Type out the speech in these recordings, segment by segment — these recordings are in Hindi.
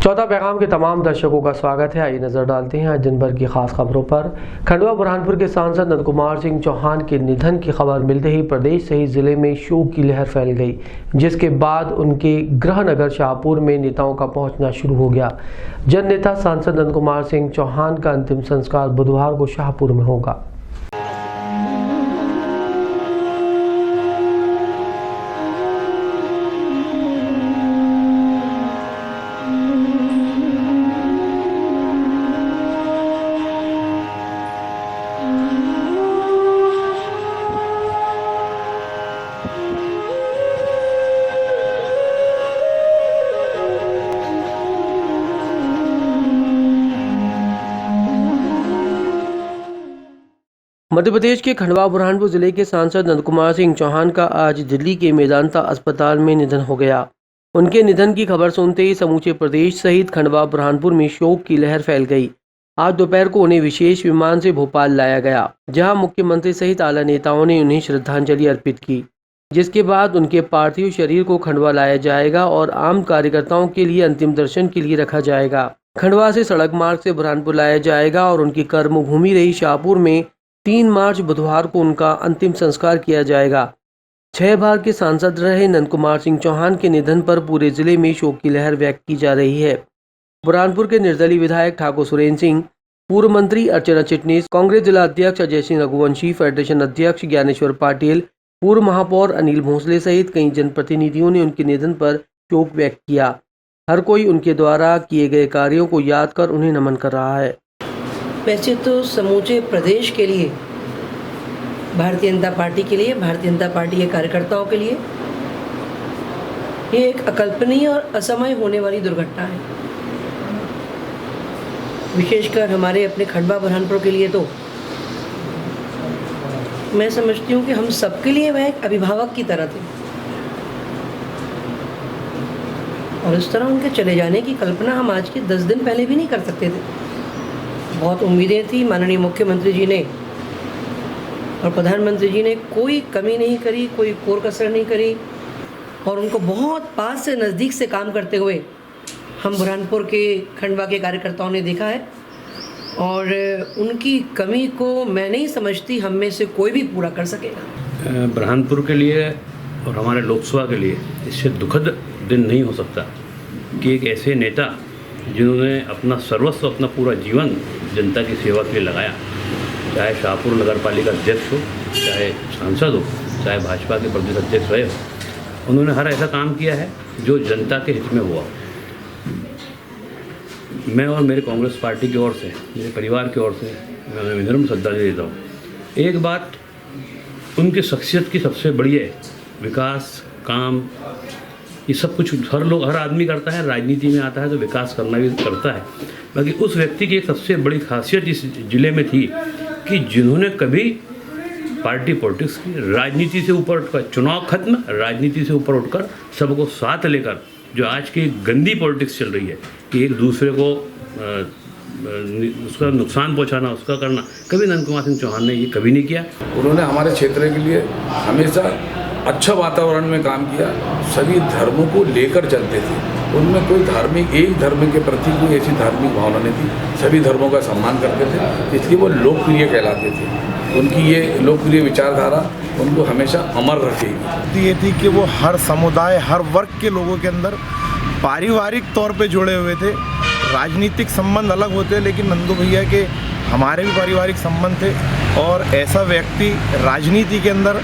चौथा पैगाम के तमाम दर्शकों का स्वागत है। आइए नजर डालते हैं आज दिन भर की खास खबरों पर। खंडवा बुरहानपुर के सांसद नंद कुमार सिंह चौहान के निधन की खबर मिलते ही प्रदेश सहित जिले में शोक की लहर फैल गई, जिसके बाद उनके गृह नगर शाहपुर में नेताओं का पहुंचना शुरू हो गया। जन नेता सांसद नंद कुमार सिंह चौहान का अंतिम संस्कार बुधवार को शाहपुर में होगा। मध्य प्रदेश के खंडवा बुरहानपुर जिले के सांसद नंद कुमार सिंह चौहान का आज दिल्ली के मेदांता अस्पताल में निधन हो गया। उनके निधन की खबर सुनते ही समूचे प्रदेश सहित खंडवा बुरहानपुर में शोक की लहर फैल गई। आज दोपहर को उन्हें विशेष विमान से भोपाल लाया गया, जहां मुख्यमंत्री सहित आला नेताओं ने उन्हें श्रद्धांजलि अर्पित की, जिसके बाद उनके पार्थिव शरीर को खंडवा लाया जाएगा और आम कार्यकर्ताओं के लिए अंतिम दर्शन के लिए रखा जाएगा। खंडवा से सड़क मार्ग से बुरहानपुर लाया जाएगा और उनकी कर्मभूमि रही शाहपुर में 3 मार्च बुधवार को उनका अंतिम संस्कार किया जाएगा। 6 बार के सांसद रहे नंद कुमार सिंह चौहान के निधन पर पूरे जिले में शोक की लहर व्यक्त की जा रही है। बुरहानपुर के निर्दलीय विधायक ठाकुर सुरेंद्र सिंह, पूर्व मंत्री अर्चना चिटनीस, कांग्रेस जिला अध्यक्ष अजय सिंह रघुवंशी, फेडरेशन अध्यक्ष ज्ञानेश्वर पाटिल, पूर्व महापौर अनिल भोसले सहित कई जनप्रतिनिधियों ने उनके निधन पर शोक व्यक्त किया। हर कोई उनके द्वारा किए गए कार्यों को याद कर उन्हें नमन कर रहा है। वैसे तो समूचे प्रदेश के लिए, भारतीय जनता पार्टी के लिए, भारतीय जनता पार्टी के कार्यकर्ताओं के लिए ये एक अकल्पनीय और असमय होने वाली दुर्घटना है। विशेषकर हमारे अपने खंडवा बुरहानपुर के लिए तो मैं समझती हूँ कि हम सबके लिए वह एक अभिभावक की तरह थे और इस तरह उनके चले जाने की कल्पना हम आज के 10 दिन पहले भी नहीं कर सकते थे। बहुत उम्मीदें थी, माननीय मुख्यमंत्री जी ने और प्रधानमंत्री जी ने कोई कमी नहीं करी, कोई कोर कसर नहीं करी और उनको बहुत पास से नज़दीक से काम करते हुए हम बुरहानपुर के खंडवा के कार्यकर्ताओं ने देखा है और उनकी कमी को मैं नहीं समझती हम में से कोई भी पूरा कर सकेगा। बुरहानपुर के लिए और हमारे लोकसभा के लिए इससे दुखद दिन नहीं हो सकता कि एक ऐसे नेता जिन्होंने अपना सर्वस्व, अपना पूरा जीवन जनता की सेवा के लिए लगाया, चाहे शाहपुर नगर पालिका अध्यक्ष हो, चाहे सांसद हो, चाहे भाजपा के प्रदेश अध्यक्ष रहे हो, उन्होंने हर ऐसा काम किया है जो जनता के हित में हुआ। मैं और मेरे कांग्रेस पार्टी की ओर से, मेरे परिवार की ओर से मैं उन्हें विनम्र श्रद्धांजलि देता हूँ। एक बात उनकी शख्सियत की सबसे बड़ी है, विकास, काम, ये सब कुछ हर आदमी करता है, राजनीति में आता है तो विकास करना भी करता है। बाकी उस व्यक्ति की एक सबसे बड़ी खासियत इस जिले में थी कि जिन्होंने कभी पार्टी पॉलिटिक्स की, राजनीति से ऊपर उठकर, चुनाव खत्म, राजनीति से ऊपर उठकर सबको साथ लेकर जो आज की गंदी पॉलिटिक्स चल रही है कि एक दूसरे को उसका नुकसान पहुंचाना, उसका करना, कभी नंद कुमार सिंह चौहान ने ये कभी नहीं किया। उन्होंने हमारे क्षेत्र के लिए हमेशा अच्छा वातावरण में काम किया, सभी धर्मों को लेकर चलते थे। उनमें कोई धार्मिक, एक धर्म के प्रति कोई ऐसी धार्मिक भावना नहीं थी, सभी धर्मों का सम्मान करते थे, इसलिए वो लोकप्रिय कहलाते थे। उनकी ये लोकप्रिय विचारधारा उनको हमेशा अमर रखेगी। ये थी कि वो हर समुदाय, हर वर्ग के लोगों के अंदर पारिवारिक तौर पे जुड़े हुए थे। राजनीतिक संबंध अलग होते, लेकिन नंदू भैया के हमारे भी पारिवारिक संबंध थे और ऐसा व्यक्ति राजनीति के अंदर,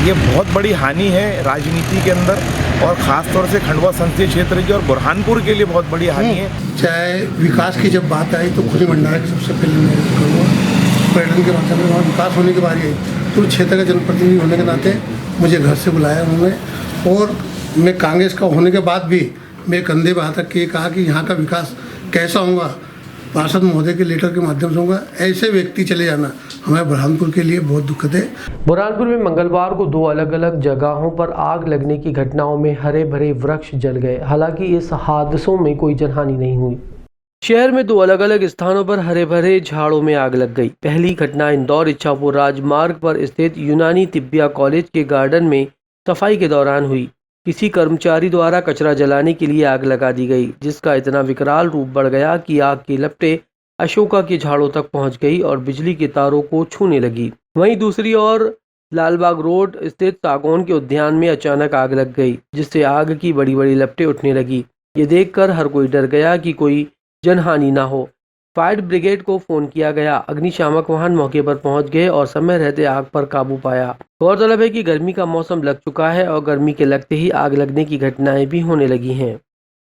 ये बहुत बड़ी हानि है राजनीति के अंदर और ख़ास तौर से खंडवा संसदीय क्षेत्र की और बुरहानपुर के लिए बहुत बड़ी हानि है। चाहे विकास की जब बात आई तो खुली भंडारा की सबसे पहले मैं करूँगा, पर्यटन के माध्यम से वहाँ विकास होने की बारी आई तो क्षेत्र का जनप्रतिनिधि होने के नाते मुझे घर से बुलाया उन्होंने और मैं कांग्रेस का होने के बाद भी मैं कंधे पे हाथ रख के कहा कि यहाँ का विकास कैसा होगा, पार्षद महोदय के लेटर के माध्यम से होगा। ऐसे व्यक्ति चले जाना हमारे बुरहानपुर के लिए बहुत दुखद है। बुरहानपुर में मंगलवार को 2 अलग अलग जगहों पर आग लगने की घटनाओं में हरे भरे वृक्ष जल गए। हालांकि इस हादसों में कोई जनहानि नहीं हुई। शहर में 2 अलग अलग स्थानों पर हरे भरे झाड़ों में आग लग गई। पहली घटना इंदौर इच्छापुर राजमार्ग पर स्थित यूनानी तिब्बिया कॉलेज के गार्डन में सफाई के दौरान हुई, किसी कर्मचारी द्वारा कचरा जलाने के लिए आग लगा दी गई, जिसका इतना विकराल रूप बढ़ गया कि आग की लपटें अशोका के झाड़ों तक पहुंच गई और बिजली के तारों को छूने लगी। वहीं दूसरी ओर लालबाग रोड स्थित सागौन के उद्यान में अचानक आग लग गई, जिससे आग की बड़ी बड़ी लपटें उठने लगी। ये देखकर हर कोई डर गया कि कोई जनहानि ना हो। फायर ब्रिगेड को फोन किया गया। अग्निशामक वाहन मौके पर पहुंच गए और समय रहते आग पर काबू पाया। गौरतलब है कि गर्मी का मौसम लग चुका है और गर्मी के लगते ही आग लगने की घटनाएं भी होने लगी हैं।